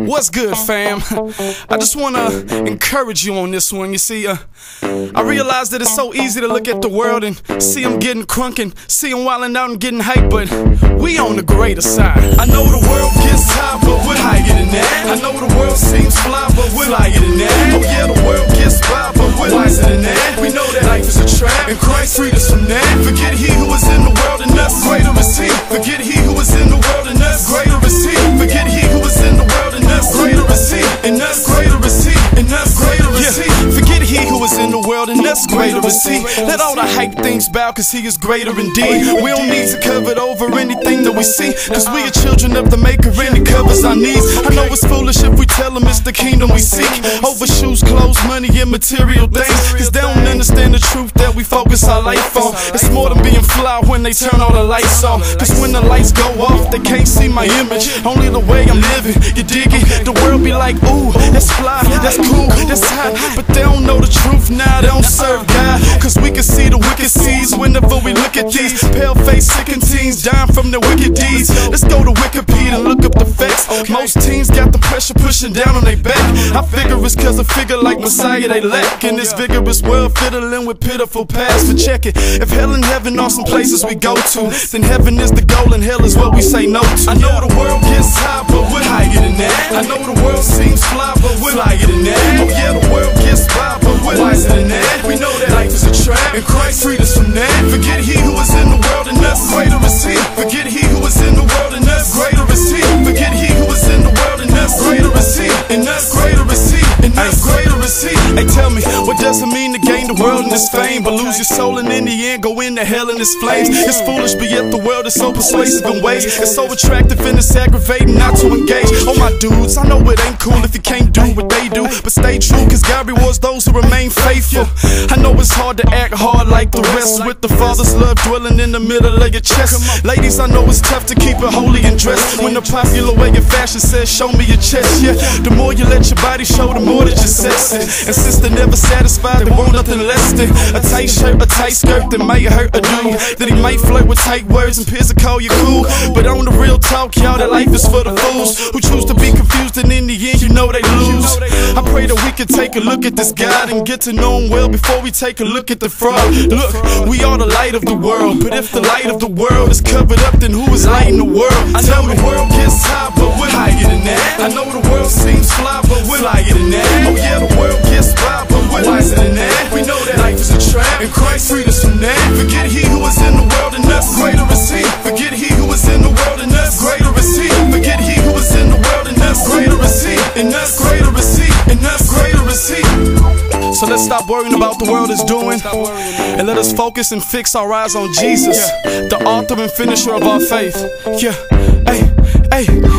What's good, fam? I just wanna encourage you on this one. You see, I realize that it's so easy to look at the world and see them getting crunk and see them wilding out and getting hype, but we on the greater side. I know the world gets high, but we're higher than that. I know the world seems fly, but we're higher than that. Oh yeah, the world gets by, but we're wiser than that. We know that life is a trap, and Christ freed us from that. Forget he who is in the world and us, greater is he. Forget he who is in the world and us, greater is he. Forget he who is in the world and us, greater is he. And us, greater is he. And us, greater is he. Forget he who is in the world and us, greater is he. Let all the hype things bow, cause he is greater indeed. We don't need to cover over anything that we see, cause we are children of the maker and he covers our needs. I know it's foolish if we tell them it's the kingdom we seek over shoes, clothes, money, and material things, cause they don't understand the truth that we focus our life on. It's more than being fly when they turn all the lights on, cause when the lights go off they can't see my image, only the way I'm living. You dig it? The world be like, ooh, that's fly, that's cool, that's hot, but they don't know the truth now. They don't serve God, cause we can see the wicked seeds whenever we look at these pale-faced sickened teens dying from their wicked deeds. Let's go to Wikipedia and look up the facts. Most teens got the pressure pushing down on their back. I figure it's cause a figure like Messiah they lack in this vigorous world, fiddling with pitiful past. But check it, if hell and heaven are some places we go to, then heaven is the goal and hell is what we say no to. I know the world gets high, but we're higher than that. I know the world seems fly, but we're higher than that. Oh yeah, the world gets by, but we're wiser than that. We know that life is a trap, and Christ freed us from that. Forget he who is in the world and us, greater is he. Forget he who is in the world and us, greater is he. Forget he who is in the world and us, greater is he. And us, greater is he. And us, greater is he. Hey, tell me, what does it mean to gain the world and its fame, but lose your soul and in the end go into hell and its flames? It's foolish, but yet the world is so persuasive in ways. It's so attractive and it's aggravating not to engage. Oh my dudes, I know it ain't cool if you can't do what they do, but stay true, cause God rewards those who remain faithful. I know it's hard to act hard like the rest, with the Father's love dwelling in the middle of your chest. Ladies, I know it's tough to keep it holy and dressed when the popular way of fashion says show me your chest. Yeah, the more you let your body show, the more that you're sexy. And since they're never satisfied, they want nothing less than a tight shirt, a tight skirt that might hurt a dude, that he might flirt with tight words and peers to call you cool. But on the real talk, y'all, that life is for the fools who choose to be confused, and in the end you know they lose. I pray that we can take a look at this God and get to know him well before we take a look at the fraud. Look, we are the light of the world, but if the light of the world is covered up, then who is lighting the world? I know the world gets high, but we're higher than that. I know the world seems fly, but we're higher than that. Oh yeah, the world gets by, but we're wiser than that. We know that life is a trap, and Christ freed us from that. Forget he who is in the world and us, greater is he. Forget he who is in the world and us, greater is he. Forget he who is in the world and us, greater is he. And us, greater is he. And us, greater is he. So let's stop worrying about the world is doing, and let us focus and fix our eyes on Jesus, the author and finisher of our faith. Yeah, hey, hey.